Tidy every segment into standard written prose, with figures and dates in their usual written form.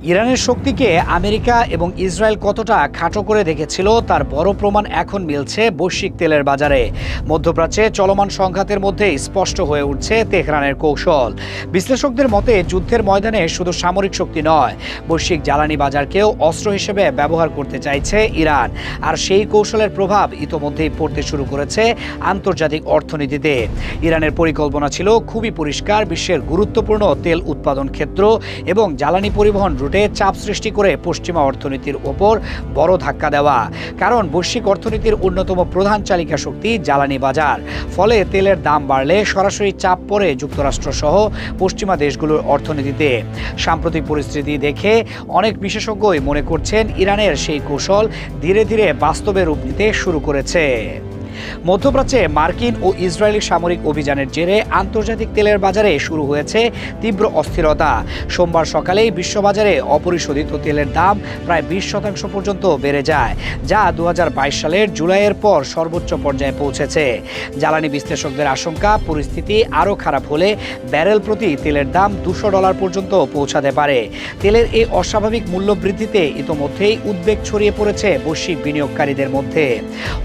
ইরানের শক্তিকে আমেরিকা এবং ইসরায়েল কতটা খাটো করে দেখেছিল তার বড় প্রমাণ এখন মিলছে বৈশ্বিক তেলের বাজারে। মধ্যপ্রাচ্যে চলমান সংঘাতের মধ্যে স্পষ্ট হয়ে উঠছে তেহরানের কৌশল। বিশ্লেষকদের মতে যুদ্ধের ময়দানে শুধু সামরিক শক্তি নয়, বৈশ্বিক জ্বালানি বাজারকেও অস্ত্র হিসেবে ব্যবহার করতে চাইছে ইরান। আর সেই কৌশলের প্রভাব ইতোমধ্যেই পড়তে শুরু করেছে আন্তর্জাতিক অর্থনীতিতে। ইরানের পরিকল্পনা ছিল খুবই পরিষ্কার, বিশ্বের গুরুত্বপূর্ণ তেল উৎপাদন ক্ষেত্র এবং জ্বালানি পরিবহন চাপ সৃষ্টি করে পশ্চিমা অর্থনীতির ওপর বড় ধাক্কা দেওয়া। কারণ বৈশ্বিক অর্থনীতির অন্যতম প্রধান চালিকা শক্তি জ্বালানি বাজার। ফলে তেলের দাম বাড়লে সরাসরি চাপ পড়ে যুক্তরাষ্ট্র সহ পশ্চিমা দেশগুলোর অর্থনীতিতে। সাম্প্রতিক পরিস্থিতি দেখে অনেক বিশেষজ্ঞই মনে করছেন ইরানের সেই কৌশল ধীরে ধীরে বাস্তবে রূপ নিতে শুরু করেছে। মধ্যপ্রাচ্যে মার্কিন ও ইসরায়েলি সামরিক অভিযানের জেরে আন্তর্জাতিক তেলের বাজারে শুরু হয়েছে তীব্র অস্থিরতা। সোমবার সকালেই বিশ্ববাজারে অপরিশোধিত তেলের দাম প্রায় 20% পর্যন্ত বেড়ে যায়, যা 2022 সালের জুলাইয়ের পর সর্বোচ্চ পর্যায়ে পৌঁছেছে। জ্বালানি বিশ্লেষকদের আশঙ্কা, পরিস্থিতি আরও খারাপ হলে ব্যারেল প্রতি তেলের দাম $200 পর্যন্ত পৌঁছাতে পারে। তেলের এই অস্বাভাবিক মূল্য বৃদ্ধিতে ইতোমধ্যেই উদ্বেগ ছড়িয়ে পড়েছে বৈশ্বিক বিনিয়োগকারীদের মধ্যে।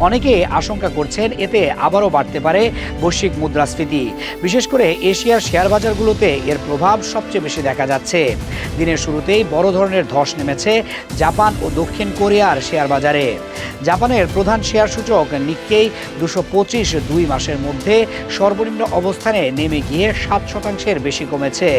অনেকে আশঙ্কা করছেন এতে আবারও বাড়তে পারে বৈশ্বিক মুদ্রাস্ফীতি। বিশেষ করে এশিয়ার শেয়ার বাজারগুলোতে এর প্রভাব সবচেয়ে বেশি দেখা যাচ্ছে। দিনের শুরুতেই বড় ধরনের ধস নেমেছে জাপান ও দক্ষিণ কোরিয়ার শেয়ার বাজারে। জাপানের প্রধান শেয়ার সূচক নিক্কেই 225 2 মাসের মধ্যে সর্বনিম্ন অবস্থানে নেমে গিয়ে 7% বেশি কমেছে।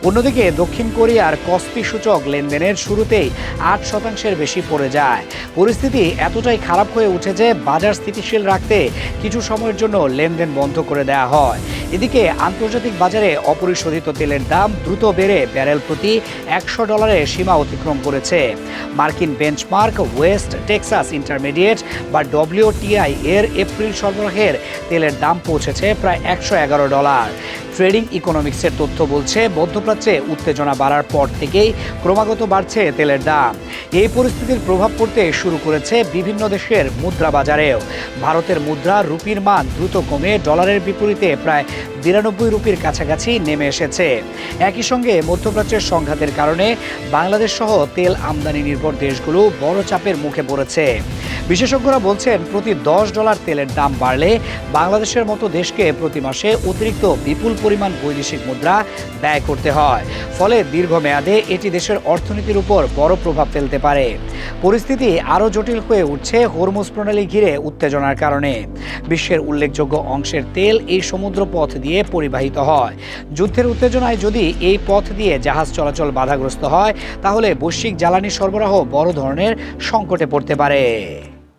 অন্যদিকে দক্ষিণ কোরিয়ার কসপি সূচক লেনদেনের শুরুতেই 8% বেশি পড়ে যায়। পরিস্থিতি এতটাই খারাপ হয়ে উঠে যে বাজার স্থিতিশীল রাখতে কিছু সময়ের জন্য লেনদেন বন্ধ করে দেওয়া হয়। এদিকে আন্তর্জাতিক বাজারে অপরিশোধিত তেলের দাম দ্রুত বেড়ে ব্যারেল প্রতি $100 সীমা অতিক্রম করেছে। মার্কিন বেঞ্চমার্ক ওয়েস্ট টেক্সাস ইন্টারমিডিয়েট বা WTI এর এপ্রিল সরবরাহের তেলের দাম পৌঁছেছে প্রায় $111। ট্রেডিং ইকোনমিক্সের তথ্য বলছে মধ্যপ্রাচ্যে উত্তেজনা বাড়ার পর থেকেই ক্রমাগত বাড়ছে তেলের দাম। এই পরিস্থিতির প্রভাব পড়তে শুরু করেছে বিভিন্ন দেশের মুদ্রা বাজারেও। ভারতের মুদ্রা রুপির মান দ্রুত কমে ডলারের বিপরীতে প্রায় 92 রুপির কাছাকাছি নেমে এসেছে। একই সঙ্গে মধ্যপ্রাচ্যের সংঘাতের কারণে বাংলাদেশ সহ তেল আমদানি নির্ভর দেশগুলো বড় চাপের মুখে পড়েছে। বিশেষজ্ঞরা বলছেন প্রতি $10 তেলের দাম বাড়লে বাংলাদেশের মতো দেশকে প্রতি মাসে অতিরিক্ত বিপুল পরিমাণ বৈদেশিক মুদ্রা ব্যয় করতে হয়। ফলে দীর্ঘমেয়াদে এটি দেশের অর্থনীতির উপর বড় প্রভাব ফেলতে পারে। পরিস্থিতি আরও জটিল হয়ে উঠছে হরমুজ প্রণালী ঘিরে উত্তেজনার কারণে। বিশ্বের উল্লেখযোগ্য অংশের তেল এই সমুদ্র পথ দিয়ে পরিবাহিত হয়। যুদ্ধের উত্তেজনায় যদি এই পথ দিয়ে জাহাজ চলাচল বাধাগ্রস্ত হয়, তাহলে বৈশ্বিক জ্বালানি সরবরাহ বড় ধরনের সংকটে পড়তে পারে।